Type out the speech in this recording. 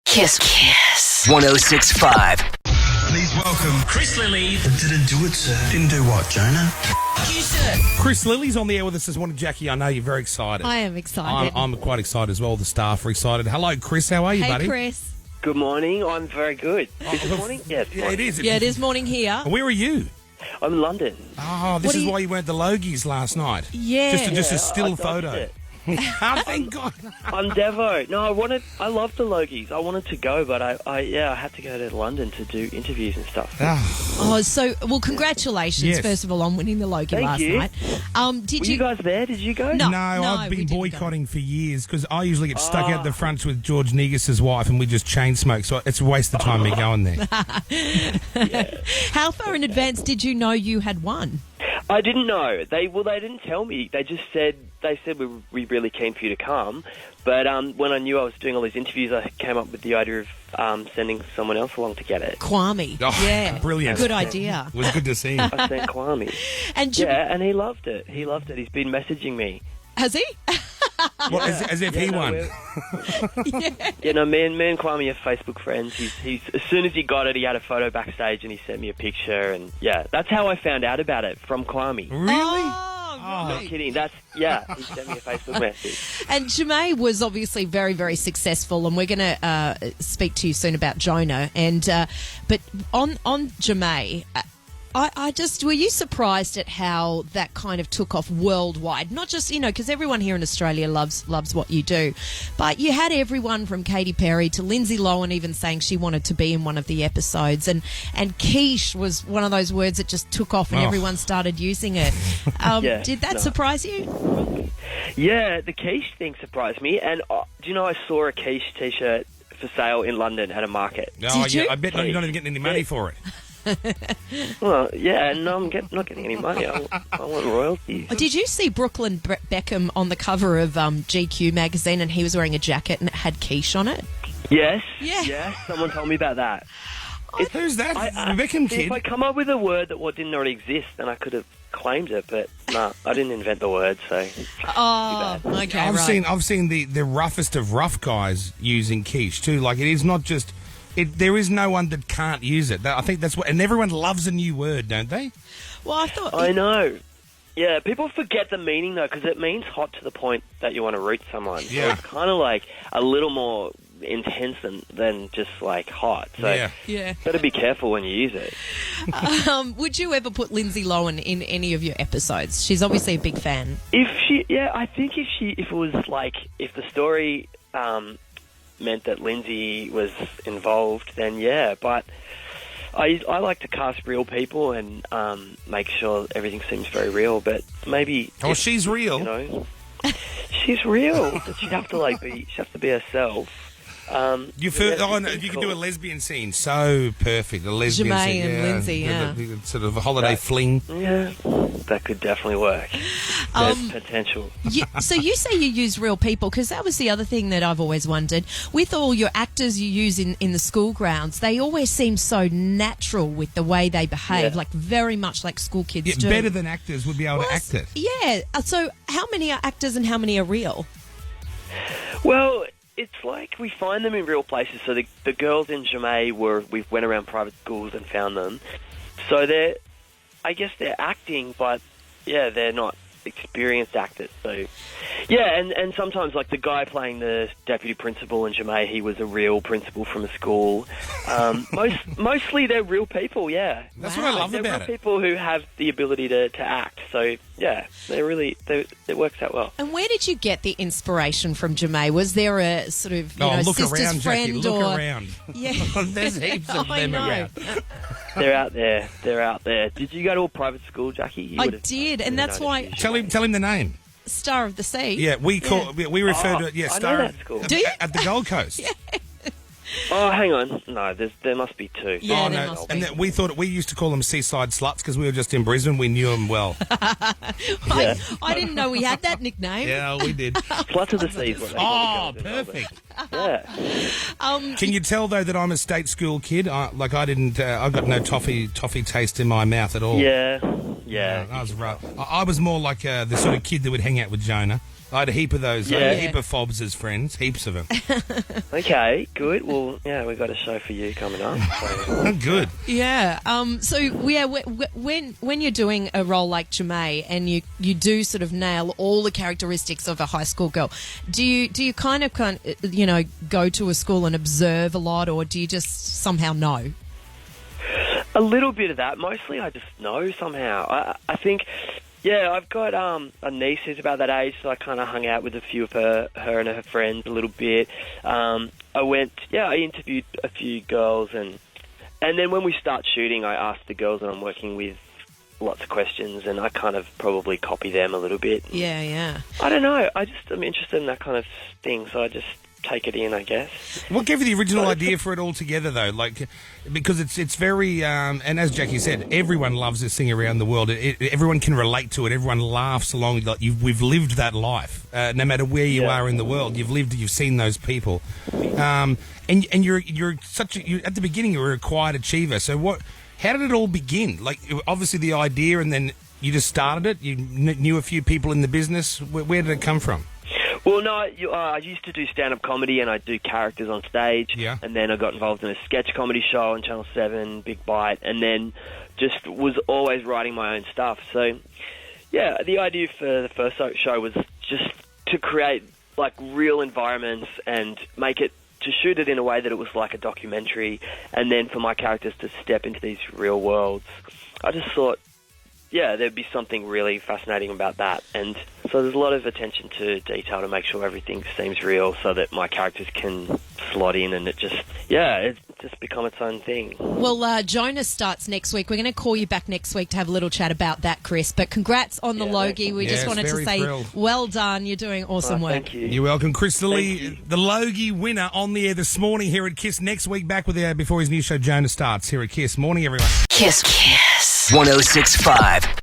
Kiss 106.5. Please welcome Chris Lilley. Didn't do it, sir. Didn't do what, Jonah? Chris Lilley's on the air with us this morning. Jackie, I know you're very excited. I am excited. I'm quite excited as well. The staff are excited. Hello, Chris. How are you, Hey, buddy? Chris. Good morning. I'm very good. Is it morning? Yeah, it's Yeah, morning. it is. Yeah, it is morning here. Where are you? I'm in London. Oh, this What is are you- why you went to Logies last night. Yeah. Just a Yeah, still I dodged photo. it. Oh, thank God. I'm Devo. No, I love the Logies. I wanted to go, but I had to go to London to do interviews and stuff. Oh, so, well, congratulations, Yes. first of all, on winning the Logie Thank last you. night. Did Were you guys there? Did you go? No. I've we been didn't boycotting for years because I usually get stuck out the fronts with George Negus' wife and we just chain smoke, so it's a waste of time me going there. How far in advance did you know you had won? I didn't know. They didn't tell me. They just said we're really keen for you to come. But when I knew I was doing all these interviews, I came up with the idea of sending someone else along to get it. Kwame. Oh, yeah. brilliant. Good idea. It was good to see him. I sent Kwame. And Yeah, and he loved it. He loved it. He's been messaging me. has he? Well, as if he won. Yeah, no, me and Kwame are Facebook friends. He's as soon as he got it, he had a photo backstage and he sent me a picture, and yeah, that's how I found out about it, from Kwame. Really? Oh, Not right. kidding. He sent me a Facebook message. And Jemay was obviously very, very successful, and we're going to speak to you soon about Jonah. And but on Jemay, I just, were you surprised at how that kind of took off worldwide? Not just, because everyone here in Australia loves what you do, but you had everyone from Katy Perry to Lindsay Lohan even saying she wanted to be in one of the episodes, and quiche was one of those words that just took off and everyone started using it. Yeah, Did that no. surprise you? Yeah, the quiche thing surprised me. And do you know, I saw a quiche T-shirt for sale in London at a market. Oh, Did yeah, you? I bet you're not even getting any money for it. Well, yeah, no, I'm not getting any money. I want royalties. Did you see Brooklyn Beckham on the cover of GQ magazine, and he was wearing a jacket and it had quiche on it? Yes. Yeah. Yes, someone told me about that. Who's that? I- The Beckham See, kid? if I come up with a word that didn't already exist, then I could have claimed it. But no, I didn't invent the word, so Oh, okay, I've seen the roughest of rough guys using quiche too. Like, it is not just... there is no one that can't use it. I think that's what... And everyone loves a new word, don't they? Well, I thought... I know. Yeah, people forget the meaning, though, because it means hot to the point that you want to root someone. So Yeah. it's kind of like a little more intense than just, like, hot. So Yeah. better be careful when you use it. Would you ever put Lindsay Lohan in any of your episodes? She's obviously a big fan. I think if it was, like, if the story meant that Lindsay was involved, then yeah, but... I like to cast real people and make sure everything seems very real, but maybe... Oh, she's real. She's real. But she'd have to be herself. You can do a lesbian scene. So perfect. A lesbian Jemay scene. and Lindsay, yeah. The sort of a holiday fling. Yeah, that could definitely work. There's potential. So you say you use real people, because that was the other thing that I've always wondered. With all your actors you use in the school grounds, they always seem so natural with the way they behave, Yeah. like very much like school kids do. Better than actors would be able to act it. Yeah. So how many are actors and how many are real? Well, it's like we find them in real places. So the girls in Jemay we went around private schools and found them. So I guess they're acting, but yeah, they're not experienced actors. So yeah, and sometimes, like, the guy playing the deputy principal in Jemay, he was a real principal from a school. Mostly they're real people. Yeah, That's what I love they're about real it. people who have the ability to act. So yeah, it works out well. And where did you get the inspiration from, Jemay? Was there a sort of Look sister's around, friend Jackie. Look or around. Yeah. There's heaps of I them know. around. They're out there. They're out there. Did you go to a private school, Jackie? You I would've did, and really that's noticed why- you. Tell him the name. Star of the Sea. Yeah, we refer to it. Yeah, I know Star that school. Do you? at the Gold Coast. Oh, hang on. No, there must be two. Yeah, Oh, there no. must And be. then we used to call them seaside sluts because we were just in Brisbane. We knew them well. Yeah. I didn't know we had that nickname. Yeah, we did. Slut of the Sea is what they Oh, call the girls in Melbourne. perfect. Yeah. Can you tell though that I'm a state school kid? I got no toffee taste in my mouth at all. Yeah. Yeah. I was rough. I was more like the sort of kid that would hang out with Jonah. I had a heap of those. I Yeah. had a heap of fobs as friends. Heaps of them. Okay, good. Well, yeah, we've got a show for you coming up. So. Good. Yeah. When you're doing a role like Jemay and you do sort of nail all the characteristics of a high school girl, do you kind of go to a school and observe a lot, or do you just somehow know? A little bit of that. Mostly I just know somehow. I think, yeah, I've got a niece who's about that age, so I kind of hung out with a few of her and her friends a little bit. I interviewed a few girls, and then when we start shooting, I ask the girls that I'm working with lots of questions, and I kind of probably copy them a little bit. Yeah. I don't know. I'm interested in that kind of thing, so I just take it in, I guess. What gave you the original idea for it all together, though? Like, because it's very, and as Jackie said, everyone loves this thing around the world. Everyone can relate to it. Everyone laughs along. Like we've lived that life. No matter where you are in the world, you've seen those people. And you're at the beginning you were a quiet achiever. So how did it all begin? Like, obviously the idea, and then you just started it. You knew a few people in the business. Where did it come from? Well, no, I used to do stand-up comedy, and I do characters on stage. Yeah. And then I got involved in a sketch comedy show on Channel 7, Big Bite, and then just was always writing my own stuff. So, yeah, the idea for the first show was just to create, like, real environments and to shoot it in a way that it was like a documentary, and then for my characters to step into these real worlds. I just thought, yeah, there'd be something really fascinating about that. And so there's a lot of attention to detail to make sure everything seems real so that my characters can slot in, and it's just become its own thing. Well, Jonah starts next week. We're going to call you back next week to have a little chat about that, Chris. But congrats on the Logie. We just wanted to say thrilled. Well done. You're doing awesome work. Thank you. You're welcome. Chris Lilley, the Logie winner, on the air this morning here at KISS. Next week back with before his new show Jonah starts here at KISS. Morning, everyone. Kiss 106.5.